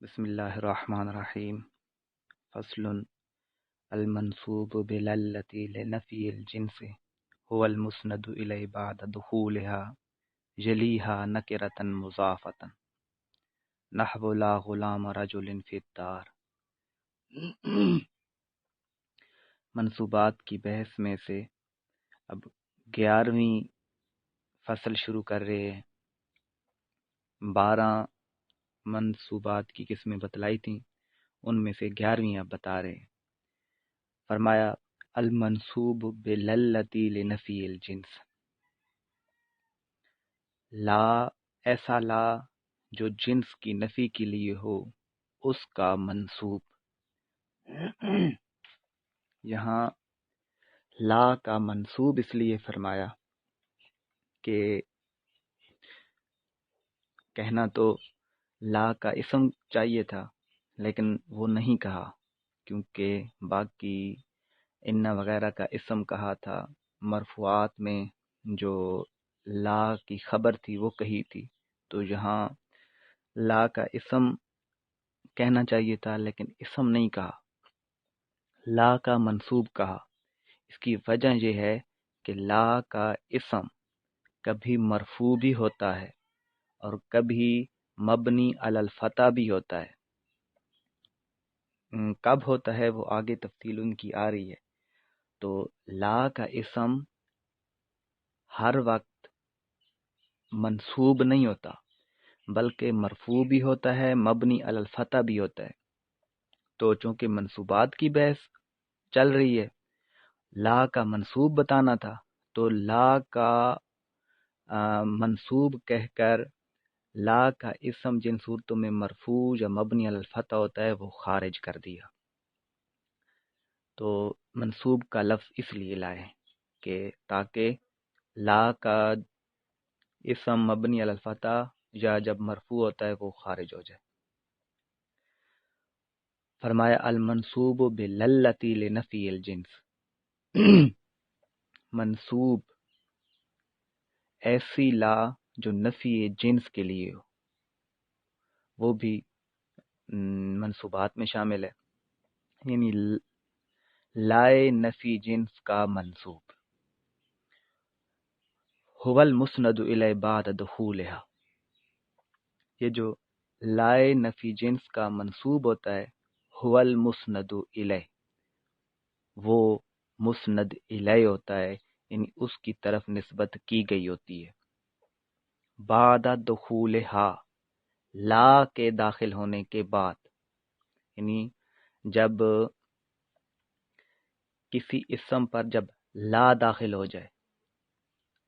بسم اللہ الرحمن الرحیم فصل المنصوب باللتی لنفی الجنس هو المسند الی بعد دخولها جلیها نکرة مضافة نحو لا غلام رجل فی الدار۔ منصوبات کی بحث میں سے اب 11ویں فصل شروع کر رہے ہیں۔ 12 منصوبات کی قسمیں بتلائی تھیں، ان میں سے 11ویں اب بتا رہے ہیں۔ فرمایا المنصوب باللتی لنفی الجنس، لا ایسا لا جو جنس کی نفی کے لیے ہو، اس کا منصوب۔ یہاں لا کا منصوب اس لیے فرمایا کہ کہنا تو لا کا اسم چاہیے تھا لیکن وہ نہیں کہا، کیونکہ باقی ان وغیرہ کا اسم کہا تھا، مرفوعات میں جو لا کی خبر تھی وہ کہی تھی، تو یہاں لا کا اسم کہنا چاہیے تھا لیکن اسم نہیں کہا، لا کا منصوب کہا۔ اس کی وجہ یہ ہے کہ لا کا اسم کبھی مرفوع بھی ہوتا ہے اور کبھی مبنی علی الفتح بھی ہوتا ہے۔ کب ہوتا ہے وہ آگے تفصیل ان کی آ رہی ہے۔ تو لا کا اسم ہر وقت منصوب نہیں ہوتا بلکہ مرفوع بھی ہوتا ہے، مبنی علی الفتح بھی ہوتا ہے۔ تو چونکہ منصوبات کی بحث چل رہی ہے، لا کا منصوب بتانا تھا، تو لا کا منصوب کہہ کر لا کا اسم جن صورتوں میں مرفوع یا مبنی علی الفتح ہوتا ہے وہ خارج کر دیا۔ تو منصوب کا لفظ اس لیے لائے کہ تاکہ لا کا اسم مبنی علی الفتح یا جب مرفوع ہوتا ہے وہ خارج ہو جائے۔ فرمایا المنصوب باللتی لنفی الجنس، منصوب ایسی لا جو نفی جنس کے لیے ہو، وہ بھی منصوبات میں شامل ہے، یعنی لائے نفی جنس کا منصوب۔ هو المسند الی بعد دخولها، یہ جو لائے نفی جنس کا منصوب ہوتا ہے، هو المسند الی، وہ مسند الی ہوتا ہے، یعنی اس کی طرف نسبت کی گئی ہوتی ہے۔ بعد دخولها، لا کے داخل ہونے کے بعد، یعنی جب کسی اسم پر جب لا داخل ہو جائے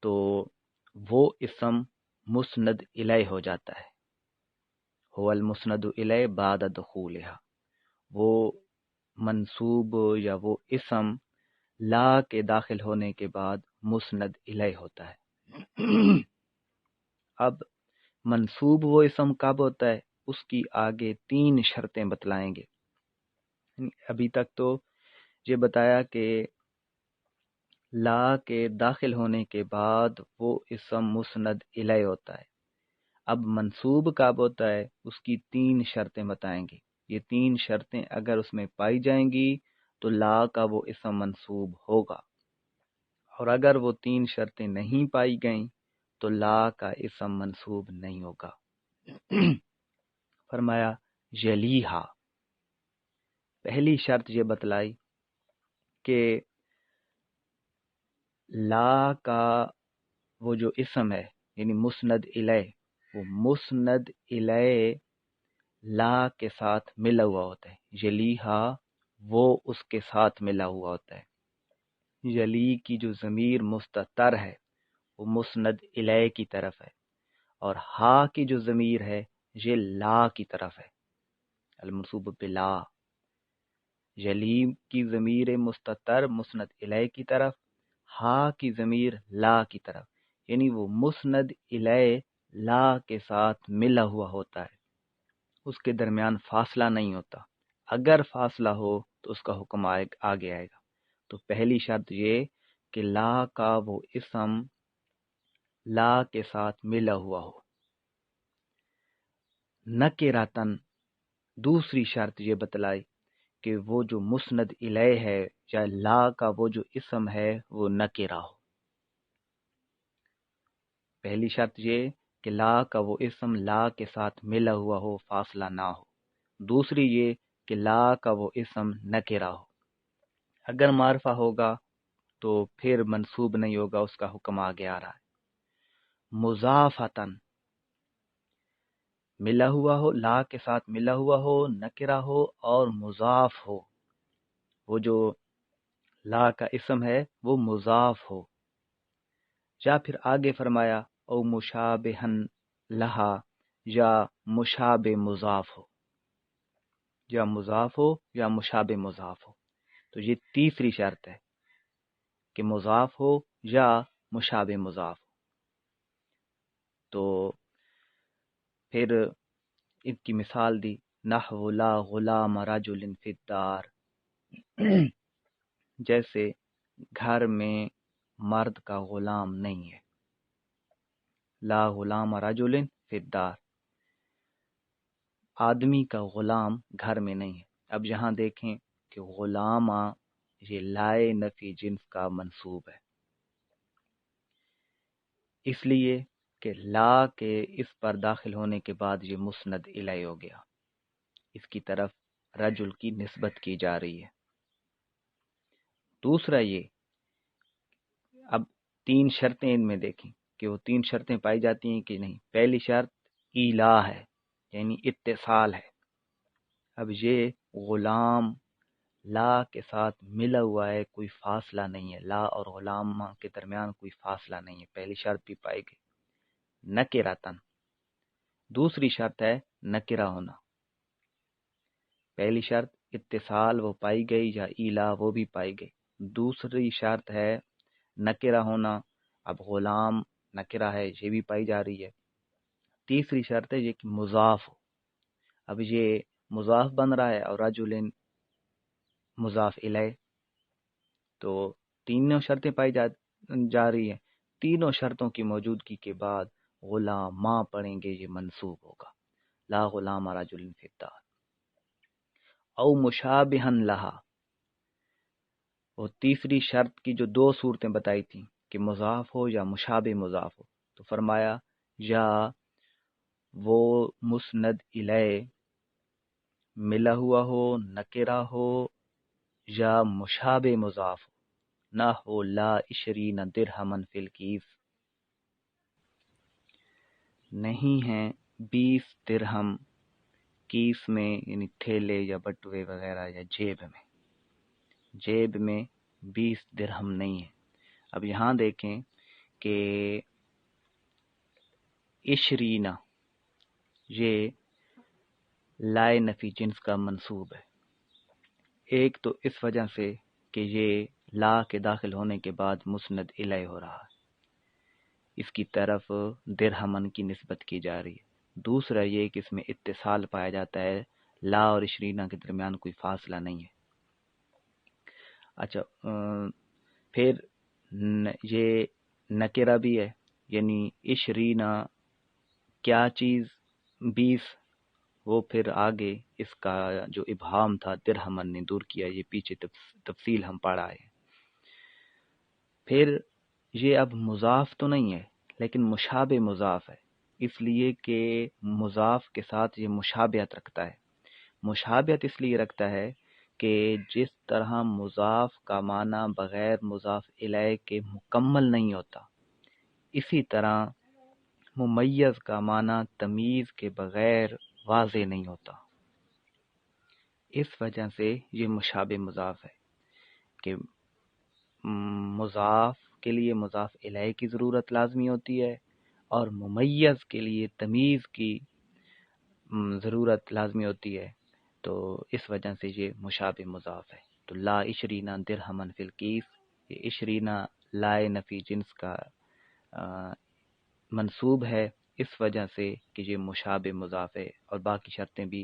تو وہ اسم مسند الیہ ہو جاتا ہے۔ هو المسند الیہ بعد دخولها، وہ منصوب یا وہ اسم لا کے داخل ہونے کے بعد مسند الیہ ہوتا ہے۔ اب منصوب وہ اسم کب ہوتا ہے، اس کی آگے 3 شرطیں بتلائیں گے۔ ابھی تک تو یہ بتایا کہ لا کے داخل ہونے کے بعد وہ اسم مسند الیہ ہوتا ہے۔ اب منصوب کب ہوتا ہے، اس کی 3 شرطیں بتائیں گے۔ یہ 3 شرطیں اگر اس میں پائی جائیں گی تو لا کا وہ اسم منصوب ہوگا، اور اگر وہ 3 شرطیں نہیں پائی گئیں تو لا کا اسم منصوب نہیں ہوگا۔ فرمایا یلیہا، پہلی شرط یہ بتلائی کہ لا کا وہ جو اسم ہے یعنی مسند الیہ، وہ مسند الیہ لا کے ساتھ ملا ہوا ہوتا ہے۔ یلیہا وہ اس کے ساتھ ملا ہوا ہوتا ہے۔ یلی کی جو ضمیر مستتر ہے وہ مسند الیہ کی طرف ہے، اور ہا کی جو ضمیر ہے یہ لا کی طرف ہے۔ المنصوب بلا، یلی کی ضمیر مستتر مسند الیہ کی طرف، ہا کی ضمیر لا کی طرف، یعنی وہ مسند الیہ لا کے ساتھ ملا ہوا ہوتا ہے، اس کے درمیان فاصلہ نہیں ہوتا۔ اگر فاصلہ ہو تو اس کا حکم آگے آئے گا۔ تو پہلی شرط یہ کہ لا کا وہ اسم لا کے ساتھ ملا ہوا ہو۔ نکرتن، دوسری شرط یہ بتلائی کہ وہ جو مسند الیہ ہے یا لا کا وہ جو اسم ہے وہ نکرہ ہو۔ پہلی شرط یہ کہ لا کا وہ اسم لا کے ساتھ ملا ہوا ہو، فاصلہ نہ ہو۔ دوسری یہ کہ لا کا وہ اسم نکرہ ہو۔ اگر معرفہ ہوگا تو پھر منصوب نہیں ہوگا، اس کا حکم آگے آ رہا ہے۔ مضافتن، ملا ہوا ہو، لا کے ساتھ ملا ہوا ہو، نکرہ ہو اور مضاف ہو۔ وہ جو لا کا اسم ہے وہ مضاف ہو، یا پھر آگے فرمایا او مشابہن لہا، یا مشابہ مضاف ہو، یا مضاف ہو یا مشابہ مضاف ہو۔ تو یہ تیسری شرط ہے کہ مضاف ہو یا مشابہ مضاف ہو۔ تو پھر ان کی مثال دی، نحو لا غلام رجل فی الدار، جیسے گھر میں مرد کا غلام نہیں ہے۔ لا غلام رجل فی الدار، آدمی کا غلام گھر میں نہیں ہے۔ اب یہاں دیکھیں کہ غلامہ یہ لائے نفی جنس کا منصوب ہے، اس لیے کہ لا کے اس پر داخل ہونے کے بعد یہ مسند الیہ ہو گیا، اس کی طرف رجل کی نسبت کی جا رہی ہے۔ دوسرا یہ، اب تین شرطیں ان میں دیکھیں کہ وہ تین شرطیں پائی جاتی ہیں کہ نہیں۔ پہلی شرط ایلا ہے، یعنی اتصال ہے۔ اب یہ غلام لا کے ساتھ ملا ہوا ہے، کوئی فاصلہ نہیں ہے، لا اور غلام کے درمیان کوئی فاصلہ نہیں ہے، پہلی شرط بھی پائی گئی۔ نکرتن، دوسری شرط ہے نکرہ ہونا۔ پہلی شرط اتصال وہ پائی گئی یا ایلا وہ بھی پائی گئی، دوسری شرط ہے نکرہ ہونا، اب غلام نکرہ ہے یہ بھی پائی جا رہی ہے۔ تیسری شرط ہے یہ کہ مضاف ہو، اب یہ مضاف بن رہا ہے اور رجل مضاف الیہ، تو تینوں شرطیں پائی جا رہی ہیں۔ تینوں شرطوں کی موجودگی کے بعد غلام ماں پڑھیں گے، یہ منصوب ہوگا، لا غلام رجل فی الدار۔ او مشابہن لہا، وہ تیسری شرط کی جو دو صورتیں بتائی تھیں کہ مضاف ہو یا مشابہ مضاف ہو، تو فرمایا یا وہ مسند الیہ ملا ہوا ہو، نکرہ ہو یا مشابہ مضاف ہو، نہ ہو لا 20 درہما فی الکیس، نہیں ہیں 20 درہم کیس میں، یعنی تھیلے یا بٹوے وغیرہ یا جیب میں 20 درہم نہیں ہے۔ اب یہاں دیکھیں کہ 20 یہ لائے نفی جنس کا منصوب ہے، ایک تو اس وجہ سے کہ یہ لا کے داخل ہونے کے بعد مسند الیہ ہو رہا ہے، اس کی طرف درہمن کی نسبت کی جا رہی ہے۔ دوسرا یہ کہ اس میں اتصال پایا جاتا ہے، لا اور 20 کے درمیان کوئی فاصلہ نہیں ہے۔ اچھا، پھر یہ نکرہ بھی ہے، یعنی 20 کیا چیز 20، وہ پھر آگے اس کا جو ابہام تھا درہمن نے دور کیا، یہ پیچھے تفصیل ہم پڑھ آئے ہیں۔ پھر یہ اب مضاف تو نہیں ہے لیکن مشابہ مضاف ہے، اس لیے کہ مضاف کے ساتھ یہ مشابہت رکھتا ہے۔ مشابہت اس لیے رکھتا ہے کہ جس طرح مضاف کا معنی بغیر مضاف الیہ کے مکمل نہیں ہوتا، اسی طرح ممیز کا معنی تمیز کے بغیر واضح نہیں ہوتا۔ اس وجہ سے یہ مشابہ مضاف ہے کہ مضاف کے لیے مضاف الیہ کی ضرورت لازمی ہوتی ہے اور ممیز کے لیے تمیز کی ضرورت لازمی ہوتی ہے، تو اس وجہ سے یہ مشابہ مضاف ہے۔ تو لا 20 درہما فی الکیس، یہ 20 لائے نفی جنس کا منصوب ہے اس وجہ سے کہ یہ مشابہ مضاف ہے، اور باقی شرطیں بھی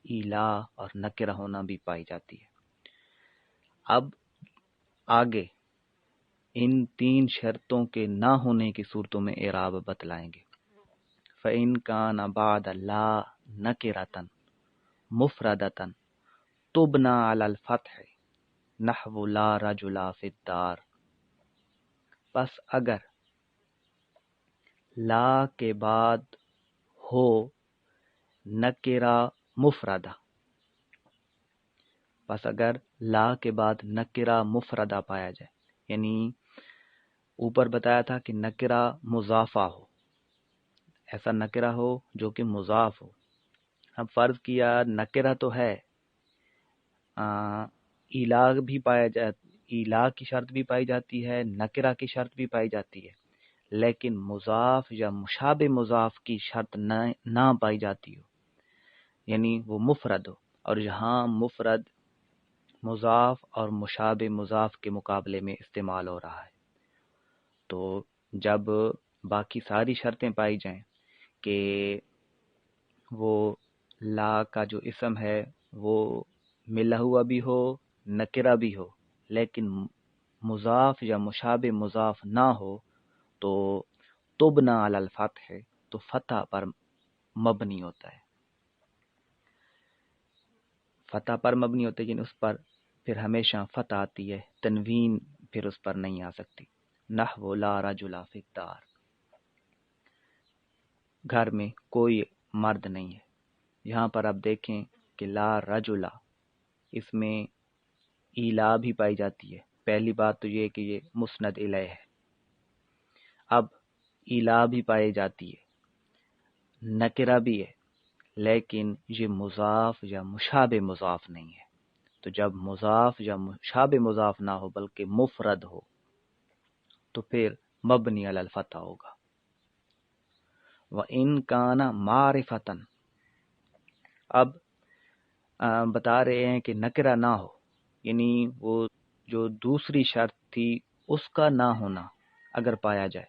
ایلا اور نکرہ ہونا بھی پائی جاتی ہے۔ اب آگے ان تین شرطوں کے نہ ہونے کی صورتوں میں اعراب بتلائیں گے۔ فَإِن كَانَ بَعْدَ لَا نَكِرَةً مفردتن تبنا علی الفتح نحو لا رجلا فی الدار. پس اگر لا کے بعد ہو نکرہ مفردہ، پس اگر لا کے بعد نکرہ مفردہ پایا جائے، یعنی اوپر بتایا تھا کہ نکرہ مضافہ ہو، ایسا نکرہ ہو جو کہ مضاف ہو. اب فرض کیا نکرہ تو ہے، ایلا بھی پایا جاتا، ایلا کی شرط بھی پائی جاتی ہے، نکرہ کی شرط بھی پائی جاتی ہے، لیکن مضاف یا مشابہ مضاف کی شرط نہ پائی جاتی ہو، یعنی وہ مفرد ہو. اور یہاں مفرد مضاف اور مشابہ مضاف کے مقابلے میں استعمال ہو رہا ہے. تو جب باقی ساری شرطیں پائی جائیں کہ وہ لا کا جو اسم ہے وہ ملا ہوا بھی ہو، نکرہ بھی ہو، لیکن مضاف یا مشابہ مضاف نہ ہو، تو تبنا علی الفتح ہے، تو فتح پر مبنی ہوتا ہے. فتح پر مبنی ہوتا ہے، یعنی اس پر پھر ہمیشہ فتح آتی ہے، تنوین پھر اس پر نہیں آ سکتی. نحو لا رجل فی الدار، گھر میں کوئی مرد نہیں ہے. یہاں پر آپ دیکھیں کہ لا رجلا، اس میں ایلا بھی پائی جاتی ہے. پہلی بات تو یہ کہ یہ مسند الیہ ہے. اب ایلا بھی پائی جاتی ہے، نکرہ بھی ہے، لیکن یہ مضاف یا مشابہ مضاف نہیں ہے. تو جب مضاف یا مشابہ مضاف نہ ہو بلکہ مفرد ہو تو پھر مبنی علی الفتح ہوگا. وَإِن كَانَ مَعْرِفَةً، اب بتا رہے ہیں کہ نکرہ نہ ہو، یعنی وہ جو دوسری شرط تھی اس کا نہ ہونا اگر پایا جائے.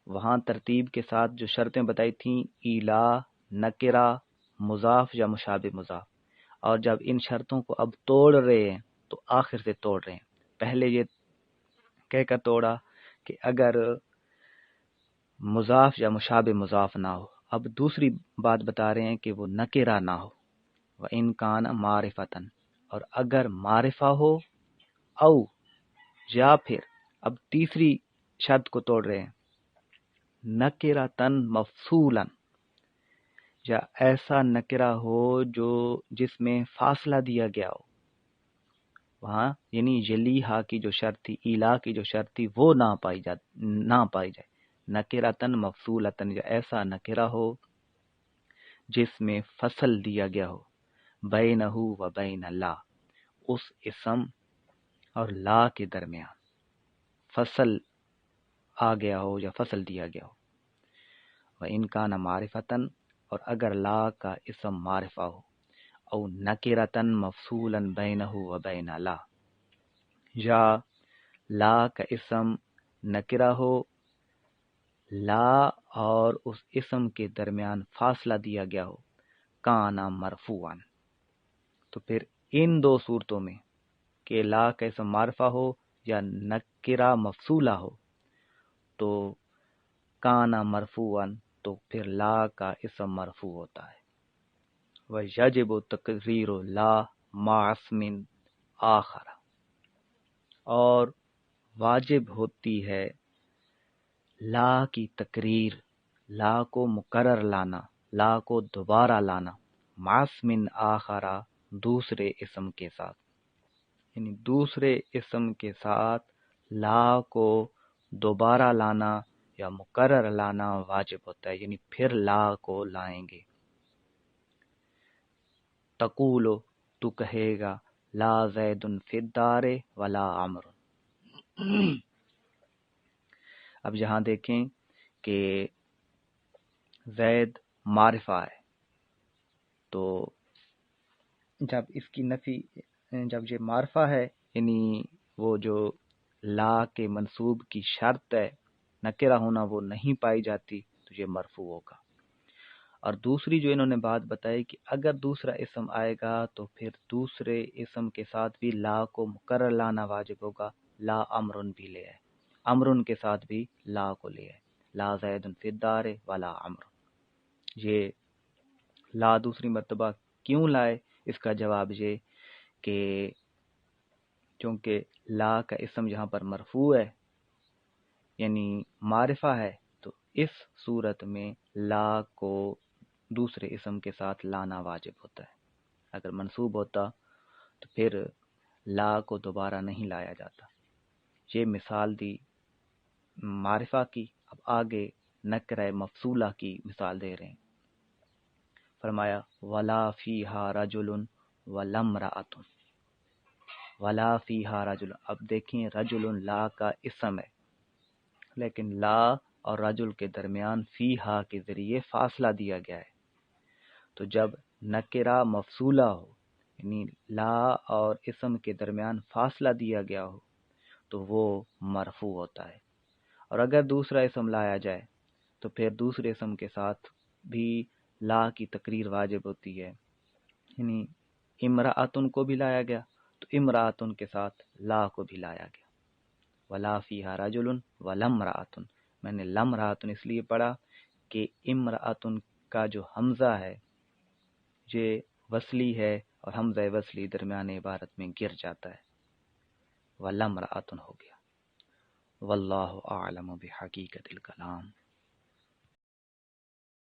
وہاں ترتیب کے ساتھ جو شرطیں بتائی تھیں ایلا، نکرہ، مضاف یا مشابہ مضاف، اور جب ان شرطوں کو اب توڑ رہے ہیں تو آخر سے توڑ رہے ہیں. پہلے یہ کہہ کر توڑا کہ اگر مضاف یا مشابہ مضاف نہ ہو، اب دوسری بات بتا رہے ہیں کہ وہ نکرہ نہ ہو. وَإِن كَانَ مَعْرِفَةً، اور اگر معرفہ ہو، او یا پھر اب تیسری شرط کو توڑ رہے ہیں، نکرتن مفصولاً، یا ایسا نکرہ ہو جو جس میں فاصلہ دیا گیا ہو. وہاں یعنی یلیہا کی جو شرط تھی، ایلا کی جو شرط تھی وہ نہ پائی جائے. نکرتن مفصولتن، یا ایسا نکرہ ہو جس میں فصل دیا گیا ہو، بینہ و بین لا، اس اسم اور لا کے درمیان فصل آ گیا ہو یا فصل دیا گیا ہو. وَإِن كَانَ مَعْرِفَةً، اور اگر لا کا اسم معرفہ ہو، او نکرتن مفصولاً بینہ و بین لا، یا لا کا اسم نکرہ ہو، لا اور اس اسم کے درمیان فاصلہ دیا گیا ہو، کانا مرفوعاً، تو پھر ان دو صورتوں میں کہ لا کا اسم معرفہ ہو یا نکرہ مفصولہ ہو تو کانا مرفوعاً، تو پھر لا کا اسم مرفوع ہوتا ہے. وَيَجِبُ تَقْرِيرُ لا مع اسم آخر، اور واجب ہوتی ہے لا کی تقریر، لا کو مقرر لانا، لا کو دوبارہ لانا، مع اسم آخر، دوسرے اسم کے ساتھ، یعنی دوسرے اسم کے ساتھ لا کو دوبارہ لانا یا مقرر لانا واجب ہوتا ہے، یعنی پھر لا کو لائیں گے. تقولو، تو کہے گا، لا زید فی الدار ولا عمر. اب یہاں دیکھیں کہ زید معرفہ ہے، تو جب اس کی نفی، جب یہ معرفہ ہے یعنی وہ جو لا کے منصوب کی شرط ہے نکرہ ہونا وہ نہیں پائی جاتی تو یہ مرفوع ہوگا. اور دوسری جو انہوں نے بات بتائی کہ اگر دوسرا اسم آئے گا تو پھر دوسرے اسم کے ساتھ بھی لا کو مقرر لانا واجب ہوگا. لا امرن بھی لے ہے، امرن کے ساتھ بھی لا کو لے ہے، لا زید فی الدار ولا امر. یہ لا دوسری مرتبہ کیوں لائے؟ اس کا جواب یہ کہ چونکہ لا کا اسم یہاں پر مرفوع ہے یعنی معرفہ ہے، تو اس صورت میں لا کو دوسرے اسم کے ساتھ لانا واجب ہوتا ہے۔ اگر منصوب ہوتا تو پھر لا کو دوبارہ نہیں لایا جاتا۔ یہ مثال دی معرفہ کی، اب آگے نکرہ مفصولہ کی مثال دے رہے ہیں۔ فرمایا ولا فیہا رجل ولا امرأۃ، ولا فیہا رجل، اب دیکھیں رجل لا کا اسم ہے، لیکن لا اور رجل کے درمیان فیہا کے ذریعے فاصلہ دیا گیا ہے۔ تو جب نکرہ مفصولہ ہو یعنی لا اور اسم کے درمیان فاصلہ دیا گیا ہو تو وہ مرفوع ہوتا ہے، اور اگر دوسرا اسم لایا جائے تو پھر دوسرے اسم کے ساتھ بھی لا کی تقریر واجب ہوتی ہے، یعنی امرأتن کو بھی لایا گیا تو امرأتن کے ساتھ لا کو بھی لایا گیا۔ ولا فیہا رجل ولا امرأتن، میں نے لمرأتن اس لیے پڑھا کہ امرأتن کا جو حمزہ ہے یہ وصلی ہے اور حمزہ وصلی درمیان عبارت میں گر جاتا ہے، ولا امرأتن ہو گیا۔ واللہ اعلم بحقیقت الکلام۔